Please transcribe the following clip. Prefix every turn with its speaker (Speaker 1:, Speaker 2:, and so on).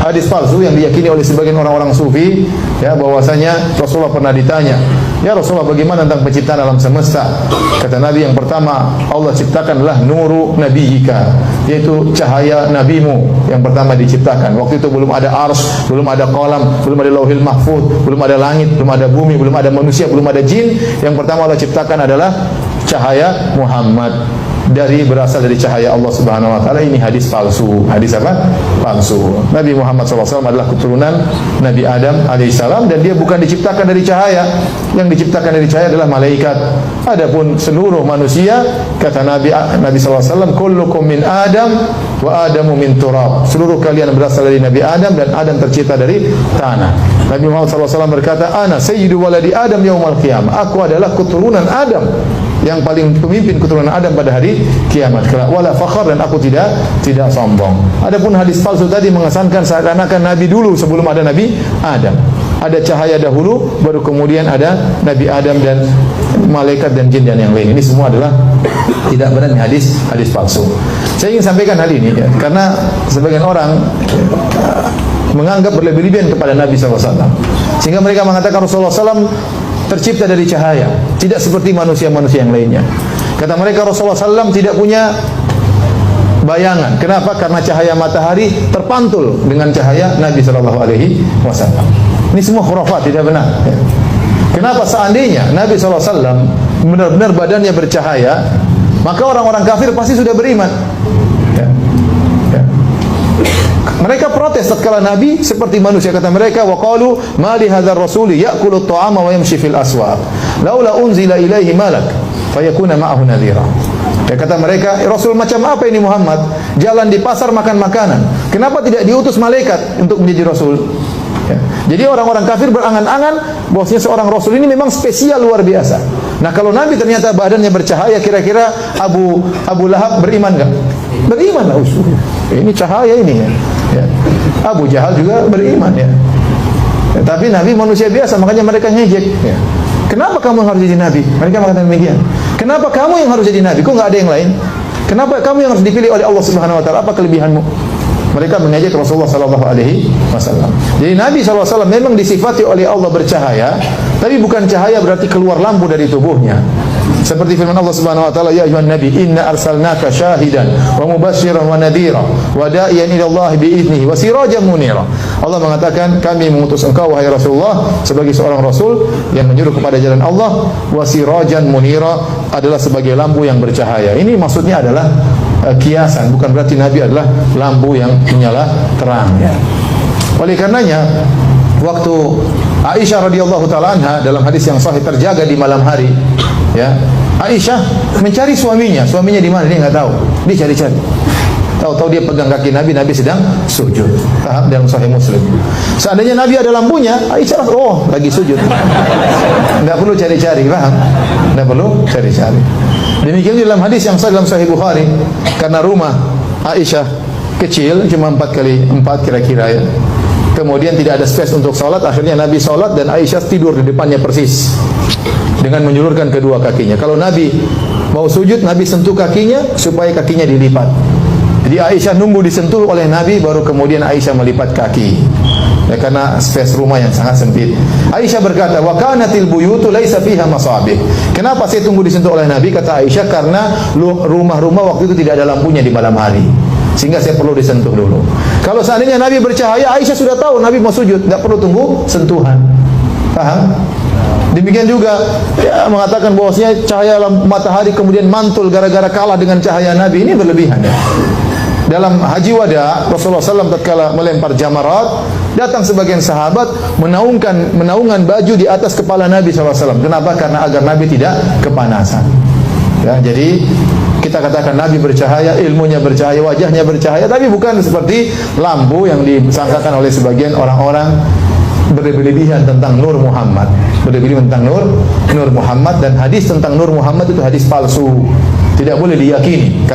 Speaker 1: hadis palsu yang diyakini oleh sebagian orang-orang sufi, ya, bahwasanya Rasulullah pernah ditanya, "Ya Rasulullah, bagaimana tentang penciptaan alam semesta?" Kata Nabi, yang pertama Allah ciptakanlah nuru nabiyika, yaitu cahaya nabimu yang pertama diciptakan. Waktu itu belum ada arsy, belum ada qalam, belum ada lauhil mahfuz, belum ada langit, belum ada bumi, belum ada manusia, belum ada jin. Yang pertama Allah ciptakan adalah cahaya Muhammad, berasal dari cahaya Allah Subhanahu wa taala. Ini hadis palsu. Hadis apa? Palsu. Nabi Muhammad SAW adalah keturunan Nabi Adam alaihissalam, dan dia bukan diciptakan dari cahaya. Yang diciptakan dari cahaya adalah malaikat. Adapun seluruh manusia, kata Nabi SAW, kullukum min Adam wa Adamu min turab. Seluruh kalian berasal dari Nabi Adam, dan Adam tercipta dari tanah. Nabi Muhammad SAW berkata, "Ana sayyidu waladi Adam yaumal qiyamah." Aku adalah keturunan Adam, yang paling pemimpin keturunan Adam pada hari kiamat kelak. Wala fakhar, dan aku tidak sombong. Adapun hadis palsu tadi mengesankan seakan-akan Nabi dulu sebelum ada Nabi Adam. Ada cahaya dahulu, baru kemudian ada Nabi Adam dan malaikat dan jin dan yang lain. Ini semua adalah tidak benar, hadis palsu. Saya ingin sampaikan hal ini, ya, karena sebagian orang menganggap berlebih-lebihan kepada Nabi SAW, sehingga mereka mengatakan Rasulullah SAW tercipta dari cahaya, tidak seperti manusia-manusia yang lainnya. Kata mereka, Rasulullah SAW tidak punya bayangan. Kenapa? Karena cahaya matahari terpantul dengan cahaya Nabi SAW. Ini semua khurafat, tidak benar. Kenapa? Seandainya Nabi SAW benar-benar badannya bercahaya, maka orang-orang kafir pasti sudah beriman. Mereka protes tatkala Nabi seperti manusia. Kata mereka, wa qalu ma li hadzal rasuli ya'kulu at-ta'ama wa yamshi fil aswaq laula unzila ilaihi malak fayakuna ma'ahu nadhira. Ya, kata mereka, Rasul macam apa ini Muhammad? Jalan di pasar makan makanan. Kenapa tidak diutus malaikat untuk menjadi Rasul? Ya. Jadi orang-orang kafir berangan-angan bahwasanya seorang Rasul ini memang spesial, luar biasa. Nah, kalau Nabi ternyata badannya bercahaya, kira-kira Abu Lahab beriman enggak? Beriman lah. Ini cahaya ini, ya. Abu Jahal juga beriman, ya. Tapi Nabi manusia biasa, makanya mereka ngejek, ya. Kenapa kamu harus jadi Nabi? Mereka mengatakan demikian. Kenapa kamu yang harus jadi Nabi? Kok nggak ada yang lain? Kenapa kamu yang harus dipilih oleh Allah Subhanahu Wa Taala? Apa kelebihanmu? Mereka mengejek Rasulullah Sallallahu Alaihi Wasallam. Jadi Nabi SAW memang disifati oleh Allah bercahaya, tapi bukan cahaya berarti keluar lampu dari tubuhnya. Seperti firman Allah Subhanahu wa taala, "Ya ayuhan nabi, inna arsalnaka syahidan wa mubasysyiran wa nadhira wa da'iyan ila Allah bi idnihi wa sirajan munira." Allah mengatakan, kami mengutus engkau wahai Rasulullah sebagai seorang rasul yang menyuruh kepada jalan Allah, wa sirajan munira, adalah sebagai lampu yang bercahaya. Ini maksudnya adalah kiasan, bukan berarti Nabi adalah lampu yang menyala terang, ya. Oleh karenanya, waktu Aisyah radhiyallahu taala anha dalam hadis yang sahih terjaga di malam hari, ya, Aisyah mencari suaminya di mana dia nggak tahu, dia cari-cari. Tahu-tahu dia pegang kaki Nabi, Nabi sedang sujud. Tahap dalam Sahih Muslim. Seandainya Nabi ada lampunya, Aisyah lagi sujud. Nggak perlu cari-cari, paham? Nggak perlu cari-cari. Demikian dalam hadis yang sahih dalam Sahih Bukhari, karena rumah Aisyah kecil, cuma 4x4 kira-kira, ya. Kemudian tidak ada space untuk sholat. Akhirnya Nabi sholat dan Aisyah tidur di depannya persis dengan menjulurkan kedua kakinya. Kalau Nabi mau sujud, Nabi sentuh kakinya supaya kakinya dilipat. Jadi Aisyah nunggu disentuh oleh Nabi, baru kemudian Aisyah melipat kaki, ya, karena space rumah yang sangat sempit. Aisyah berkata, wa kanatil buyutu laisa fiha masabih. Kenapa saya tunggu disentuh oleh Nabi? Kata Aisyah, karena rumah-rumah waktu itu tidak ada lampunya di malam hari, sehingga saya perlu disentuh dulu. Kalau seandainya Nabi bercahaya, Aisyah sudah tahu Nabi mau sujud, nggak perlu tunggu sentuhan. Paham? Demikian juga, ya, mengatakan bahwasanya cahaya matahari kemudian mantul gara-gara kalah dengan cahaya Nabi, ini berlebihan, ya. Dalam haji wada, Rasulullah SAW tatkala melempar jamarat, datang sebagian sahabat menaungan baju di atas kepala Nabi SAW. Kenapa? Karena agar Nabi tidak kepanasan. Ya, jadi kita katakan Nabi bercahaya, ilmunya bercahaya, wajahnya bercahaya, tapi bukan seperti lampu yang disangkakan oleh sebagian orang-orang berlebihan tentang Nur Muhammad. Berlebihan tentang Nur Muhammad, dan hadis tentang Nur Muhammad itu hadis palsu, tidak boleh diyakini.